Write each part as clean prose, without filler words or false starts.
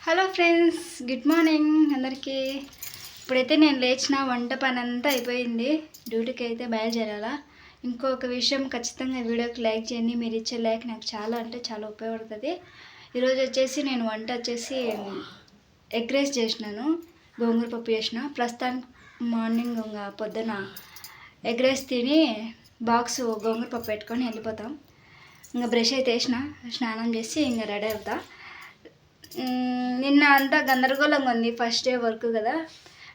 Hello friends, good morning అందరికీ. ఇప్పుడైతే నేను లేచిన వంట పని అంతా అయిపోయింది. డ్యూటీకి అయితే బయలుదేరాలా. ఇంకొక విషయం, ఖచ్చితంగా వీడియోకి లైక్ చేయండి. మీరు ఇచ్చే లైక్ నాకు చాలా అంటే చాలా ఉపయోగపడుతుంది. ఈరోజు వచ్చేసి నేను వంట వచ్చేసి ఎగ్ రైస్ చేసినాను, గోంగూర పప్పు చేసిన. ప్రస్తుతానికి మార్నింగ్ ఇంకా పొద్దున ఎగ్ రైస్ తిని బాక్స్ గోంగూర పప్పు పెట్టుకొని వెళ్ళిపోతాం. ఇంకా బ్రష్ అయితే వేసిన, స్నానం చేసి ఇంకా రెడీ అవుతా. నిన్న అంతా గందరగోళంగా ఉంది. ఫస్ట్ డే వర్క్ కదా,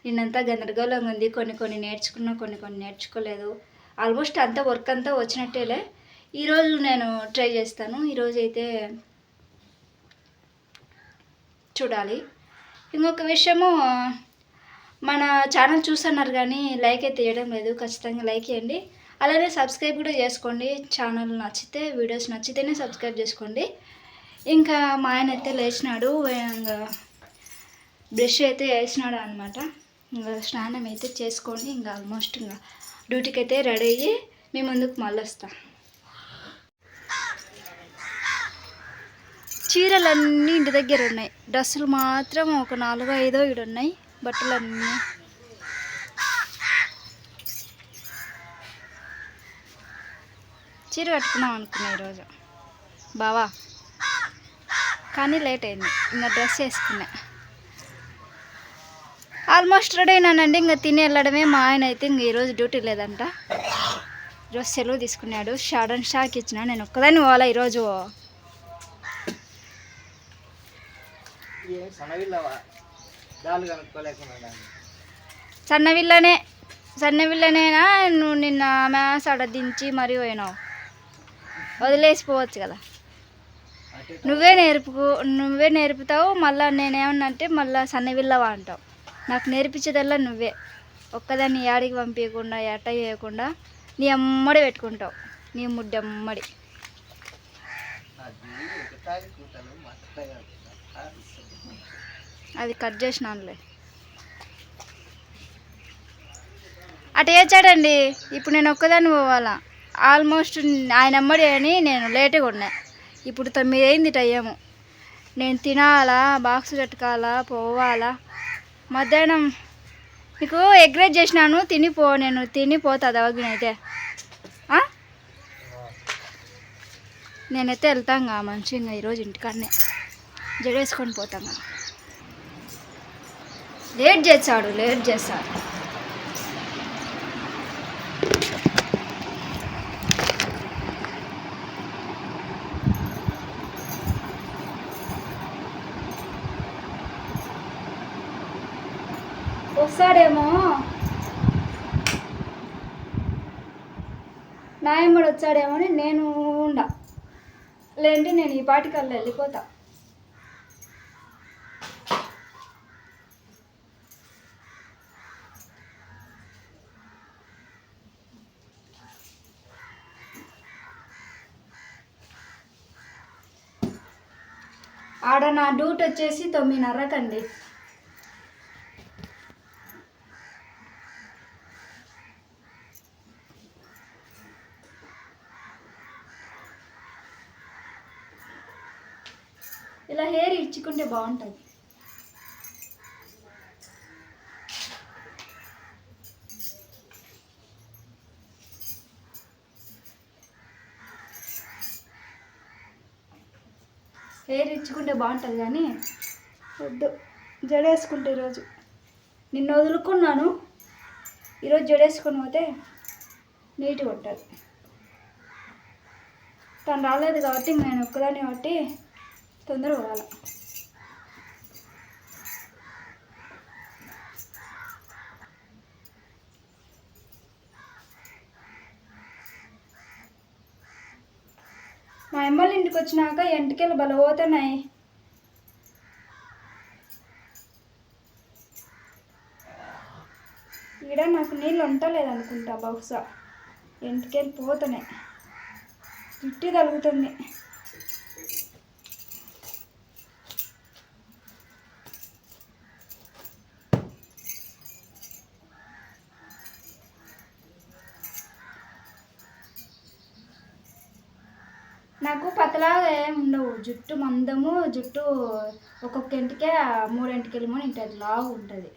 నిన్నంతా గందరగోళంగా ఉంది. కొన్ని నేర్చుకున్నా, కొన్ని నేర్చుకోలేదు. ఆల్మోస్ట్ అంతా వర్క్ అంతా వచ్చినట్టేలే. ఈరోజు నేను ట్రై చేస్తాను. ఈరోజు అయితే చూడాలి. ఇంకొక విషయము, మన ఛానల్ చూస్తున్నారు కానీ లైక్ అయితే చేయడం లేదు. ఖచ్చితంగా లైక్ చేయండి. అలానే సబ్స్క్రైబ్ కూడా చేసుకోండి. ఛానల్ నచ్చితే, వీడియోస్ నచ్చితేనే సబ్స్క్రైబ్ చేసుకోండి. ఇంకా మా ఆయన అయితే లేచినాడు, ఇంకా బ్రష్ అయితే వేసినాడు అనమాట. ఇంకా స్నానం అయితే చేసుకొని ఇంకా ఆల్మోస్ట్ ఇంకా డ్యూటీకి అయితే రెడీ అయ్యి మీ ముందుకు మళ్ళీ వస్తా. చీరలన్నీ ఇంటి దగ్గర ఉన్నాయి, డ్రెస్సులు మాత్రం ఒక 4-5 ఈడు ఉన్నాయి. బట్టలన్నీ చీర కట్టుకున్నాం అనుకున్నా ఈరోజు బావా, కానీ లేట్ అయింది. ఇంకా డ్రెస్ వేసుకున్నా. ఆల్మోస్ట్ రెడీ అయినానండి. ఇంకా తిని వెళ్ళడమే. మా ఆయన అయితే ఇంక ఈరోజు డ్యూటీ లేదంట, ఈరోజు సెలవు తీసుకున్నాడు. సడన్ షాక్ ఇచ్చిన, నేను ఒక్కదాన్ని పోవాలా ఈరోజు. సన్నవిల్లనేనా నువ్వు? నిన్న మ్యాథ్స్ ఆడ దించి మరీ పోయినావు, వదిలేసిపోవచ్చు కదా. నువ్వే నేర్పుతావు. మళ్ళీ నేనేమన్నా అంటే మళ్ళీ సన్నవిల్లవా అంటావు. నాకు నేర్పించేదల్లా నువ్వే. ఒక్కదాన్ని యాడికి పంపించకుండా, ఎట్ట చేయకుండా నీ అమ్మడి పెట్టుకుంటావు, నీ ముడ్డమ్మడి. అది కట్ చేసినానులే. అటు ఏచాడండి. ఇప్పుడు నేను ఒక్కదాన్ని పోవాలా. ఆల్మోస్ట్ ఆయన అమ్మడి అని నేను లేటుగా ఉన్నా. ఇప్పుడు 9 అయింది టైము. నేను తినాలా, బాక్స్ కట్టుకోవాలా, పోవాలా. మధ్యాహ్నం నీకు ఎగ్ రైస్ చేసినాను, తినిపో. నేను తినిపోతా దవగినైతే. నేనైతే వెళ్తాంగా మంచిగా ఈరోజు ఇంటికాడనే జడేసుకొని పోతాను. లేట్ చేస్తాడు. వస్తాడేమో, నాయమ్మడు వచ్చాడేమో అని నేను ఉండా. లేదంటే నేను ఈ పాటికల్లా వెళ్ళిపోతా. ఆడ నా డ్యూటీ వచ్చేసి 9:30కండి. ఇలా హెయిర్ ఇచ్చుకుంటే బాగుంటుంది. కానీ వద్దు, జడేసుకుంటే ఈరోజు నిన్న వదులుకున్నాను. ఈరోజు జడేసుకొని పోతే నీట్గా ఉంటుంది. తను రాలేదు కాబట్టి నేను ఒక్కదాన్ని కాబట్టి తొందరగా పోవాలి. మా అమ్మల ఇంటికి వచ్చినాక ఎంటికెళ్ళి బలపోతున్నాయి. ఈడ నాకు నీళ్ళు ఉండలేదనుకుంటా, బహుశా ఎంటికెళ్ళి పోతున్నాయి. జుట్టు తలుగుతుంది. నాకు పతలాగా ఏమి ఉండవు, జుట్టు మందము, జుట్టు ఒక్కొక్క ఇంటికే 3 ఎంటికలు ఉంటుంది, లావు ఉంటుంది.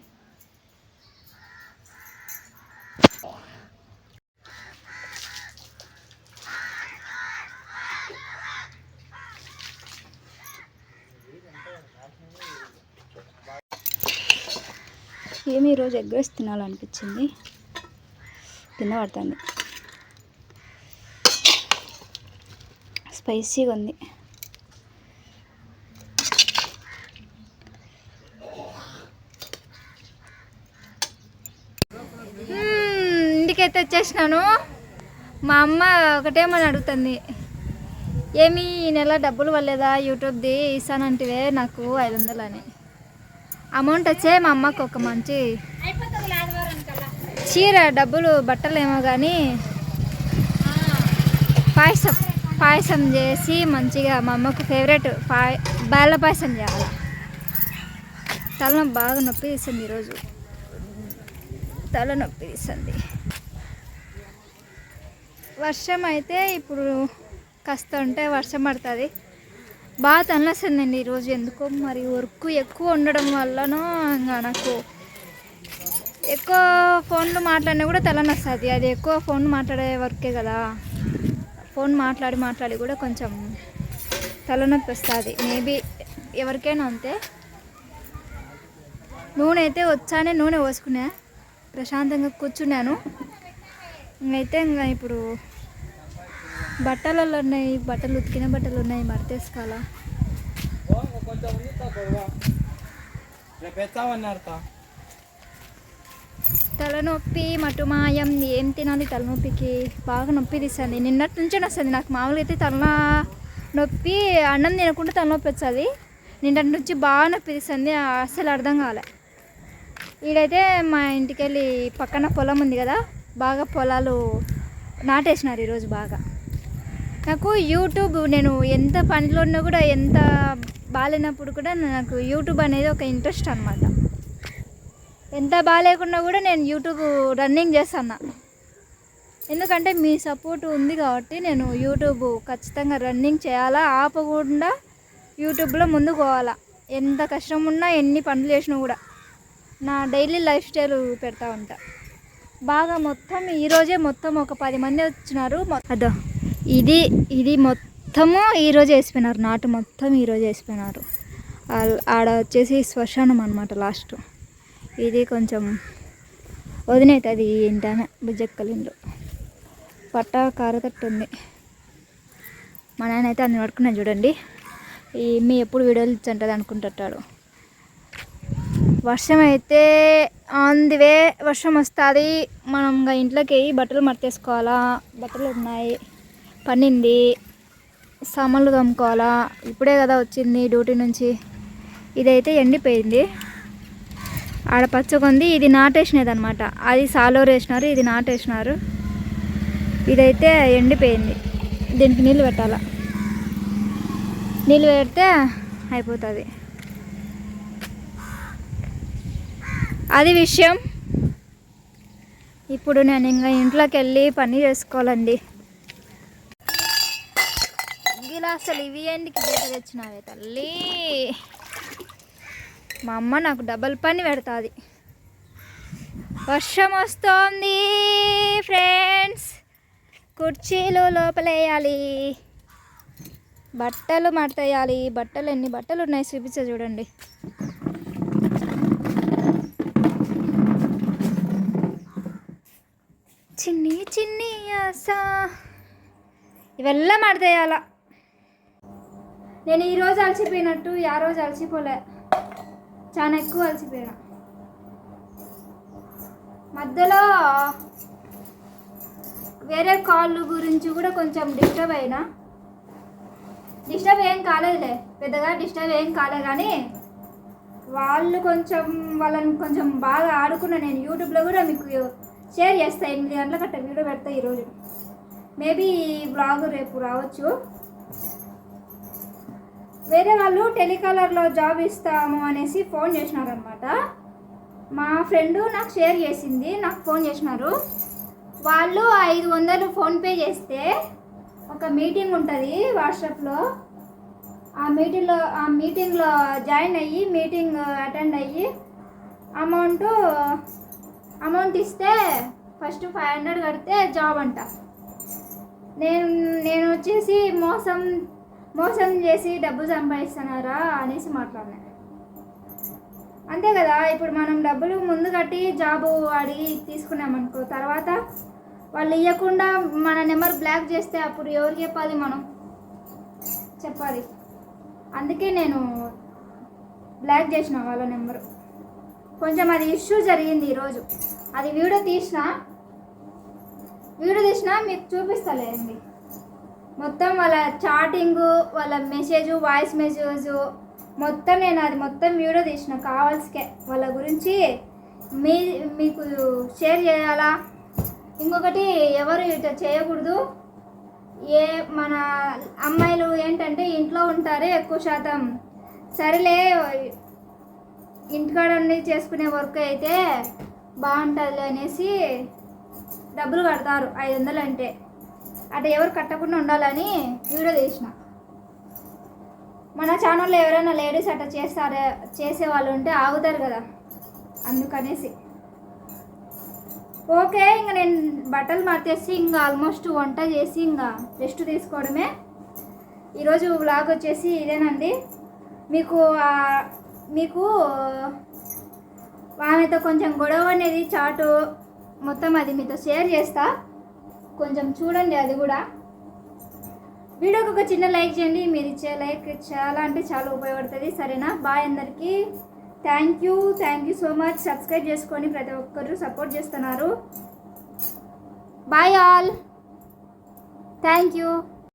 ఏమి ఈరోజు ఎగ్ రైస్ తినాలనిపించింది, తినబడుతుంది. స్పైసీగా ఉంది. ఇంటికైతే వచ్చేసినాను. మా అమ్మ ఒకటేమని అడుగుతుంది, ఏమి ఈ నెల డబ్బులు పడలేదా యూట్యూబ్ది, ఇస్తానంటే నాకు 500 అని. అమౌంట్ వచ్చే మా అమ్మకు ఒక మంచి చీర, డబ్బులు బట్టలేమో కానీ పాయసం చేసి మంచిగా మా అమ్మకు ఫేవరెట్ బెల్ల పాయసం చేయాలి. తలనొప్పి బాగా నొప్పి తీస్తుంది, ఈరోజు తలనొప్పి తీస్తుంది. వర్షం అయితే ఇప్పుడు కాస్త ఉంటే వర్షం పడుతుంది. బాగా తనలేస్తుందండి ఈరోజు ఎందుకో. మరి వర్క్ ఎక్కువ ఉండడం వల్లనో ఇంకా నాకు ఎక్కువ ఫోన్లు మాట్లాడినా కూడా తలనొస్తుంది. అది ఎక్కువ ఫోన్ మాట్లాడే వర్కే కదా, ఫోన్ మాట్లాడి కూడా కొంచెం తలనొప్పి వస్తుంది. మేబీ ఎవరికైనా అంతే. నూనె అయితే వచ్చానే నూనె పోసుకున్నా, ప్రశాంతంగా కూర్చున్నాను. అయితే ఇంకా ఇప్పుడు బట్టలలో ఉన్నాయి, బట్టలు ఉతికిన బట్టలు ఉన్నాయి, మడతేసుకోవాలా. తలనొప్పి మటుమాయం. ఏం తినాలి తలనొప్పికి? బాగా నొప్పి తీస్తుంది, నిన్నటి నుంచే వస్తుంది నాకు. మామూలుగా అయితే తలనొప్పి అన్నం తినకుండా తలనొప్పి వస్తుంది, నిన్నటి నుంచి బాగా నొప్పి తీస్తుంది, అస్సలు అర్థం కాలే. ఈడైతే మా ఇంటికి వెళ్ళి పక్కన పొలం ఉంది కదా, బాగా పొలాలు నాటేసినారు ఈరోజు. బాగా నాకు యూట్యూబ్, నేను ఎంత పనిలో ఉన్నా కూడా, ఎంత బాగాలేనప్పుడు కూడా నాకు యూట్యూబ్ అనేది ఒక ఇంట్రెస్ట్ అనమాట. ఎంత బాగాలేకున్నా కూడా నేను యూట్యూబ్ రన్నింగ్ చేస్తాను, ఎందుకంటే మీ సపోర్ట్ ఉంది కాబట్టి. నేను యూట్యూబ్ ఖచ్చితంగా రన్నింగ్ చేయాలా, ఆపకుండా యూట్యూబ్లో ముందుకు పోవాలా. ఎంత కష్టం ఉన్నా, ఎన్ని పనులు చేసినా కూడా నా డైలీ లైఫ్ స్టైల్ పెడతా ఉంటా. బాగా మొత్తం ఈరోజే మొత్తం ఒక 10 మంది వచ్చినారు. అదో ఇది మొత్తము ఈరోజు వేసిపోయినారు, నాటు మొత్తం ఈరోజు వేసిపోయినారు. ఆడ వచ్చేసి శ్మశానం అనమాట లాస్ట్. ఇది కొంచెం వదినవుతుంది ఏంటనే బుజ్జక్కలిండ్లు. పట్ట కారతట్టు ఉంది. మా నాయన అయితే అన్ని పట్టుకున్నాను చూడండి. మీ ఎప్పుడు వీడియోలు ఇచ్చంటది అనుకుంటాడు. వర్షం అయితే ఆన్ ది వే, వర్షం వస్తుంది. మనం ఇంకా ఇంట్లోకి బట్టలు మడతేసుకోవాలా. బట్టలు ఉన్నాయి, పనింది, సామాన్లు తమ్ముకోవాలా. ఇప్పుడే కదా వచ్చింది డ్యూటీ నుంచి. ఇదైతే ఎండిపోయింది, ఆడ పచ్చగొంది. ఇది నాటేసినది అనమాట, అది సాలోరు వేసినారు, ఇది నాటేసినారు. ఇదైతే ఎండిపోయింది, దీనికి నీళ్ళు పెట్టాలా. నీళ్ళు పెడితే అయిపోతుంది. అది విషయం. ఇప్పుడు నేను ఇంకా ఇంట్లోకి వెళ్ళి పని చేసుకోవాలండి. గిలాసులు ఇవి ఎండికి బయట తెచ్చినావే తల్లి. మా అమ్మ నాకు డబల్ పని పెడుతుంది. వర్షం వస్తోంది ఫ్రెండ్స్, కుర్చీలు లోపలేయాలి, బట్టలు మడతేయాలి. బట్టలు ఎన్ని బట్టలు ఉన్నాయి చూపించా చూడండి. చిన్ని చిన్ని ఆశ, ఇవెల్లా మడతేయాల. నేను ఈరోజు అలసిపోయినట్టు ఆ రోజు అలసిపోలే, చాలా ఎక్కువ అలసిపోయినా. మధ్యలో వేరే కాళ్ళు గురించి కూడా కొంచెం డిస్టర్బ్ అయినా. డిస్టర్బ్ ఏం కాలేదులే, పెద్దగా డిస్టర్బ్ ఏం కాలే, కానీ వాళ్ళని కొంచెం బాగా ఆడుకున్నా. నేను యూట్యూబ్లో కూడా మీకు షేర్ చేస్తాను, 8 గంటల గట్ట వీడియో పెడతా ఈరోజు. మేబీ బ్లాగ్ రేపు రావచ్చు. వేరే వాళ్ళు టెలికాలర్లో జాబ్ ఇస్తాము అనేసి ఫోన్ చేసినారనమాట. మా ఫ్రెండు నాకు షేర్ చేసింది, నాకు ఫోన్ చేసినారు. వాళ్ళు 500 ఫోన్పే చేస్తే ఒక మీటింగ్ ఉంటుంది వాట్సాప్లో, ఆ మీటింగ్లో జాయిన్ అయ్యి మీటింగ్ అటెండ్ అయ్యి అమౌంట్ ఇస్తే ఫస్ట్ 500 కడితే జాబ్ అంట. నేను వచ్చేసి మోసం చేసి డబ్బు సంపాదిస్తున్నారా అనేసి మాట్లాడినా. అంతే కదా, ఇప్పుడు మనం డబ్బులు ముందు కట్టి జాబు అడిగి తీసుకున్నామనుకో, తర్వాత వాళ్ళు ఇవ్వకుండా మన నెంబర్ బ్లాక్ చేస్తే అప్పుడు ఎవరికి చెప్పాలి, మనం చెప్పాలి. అందుకే నేను బ్లాక్ చేసిన వాళ్ళ నెంబరు. కొంచెం అది ఇష్యూ జరిగింది ఈరోజు. అది వీడియో తీసిన మీకు చూపిస్తలేండి. మొత్తం వాళ్ళ చాటింగు, వాళ్ళ మెసేజ్, వాయిస్ మెసేజ్ మొత్తం నేను అది మొత్తం వీడియో తీసిన కావాల్సికే. వాళ్ళ గురించి మీకు షేర్ చేయాలా. ఇంకొకటి, ఎవరు ఇట్లా చేయకూడదు. మన అమ్మాయిలు ఏంటంటే ఇంట్లో ఉంటారే ఎక్కువ శాతం. సరేలే, ఇంటికాడ ఉండి చేసుకునే వర్క్ అయితే బాగుంటుంది అనేసి డబ్బులు కడతారు 500 అంటే. అటు ఎవరు కట్టకుండా ఉండాలని వీడియో తీసిన. మన ఛానల్లో ఎవరైనా లేడీస్ అట్లా చేసేవాళ్ళు ఉంటే ఆగుతారు కదా, అందుకనేసి. ఓకే, ఇంకా నేను బట్టలు మార్చేసి ఇంకా ఆల్మోస్ట్ వంట చేసి ఇంకా రెస్ట్ తీసుకోవడమే. ఈరోజు వ్లాగ్ వచ్చేసి ఇదేనండి. మీకు ఆమెతో కొంచెం గొడవ అనేది చాటు మొత్తం అది మీతో షేర్ చేస్తా, కొంచెం చూడండి. అది కూడా వీడియోకి ఒక చిన్న లైక్ చేయండి. మీరు ఇచ్చే లైక్ చాలా అంటే చాలా ఉపయోగపడుతుంది. సరేనా? బాయ్ అందరికీ. Thank you so much. Subscribe చేసుకొని ప్రతి ఒక్కరు సపోర్ట్ చేస్తున్నారు. Bye all. Thank you.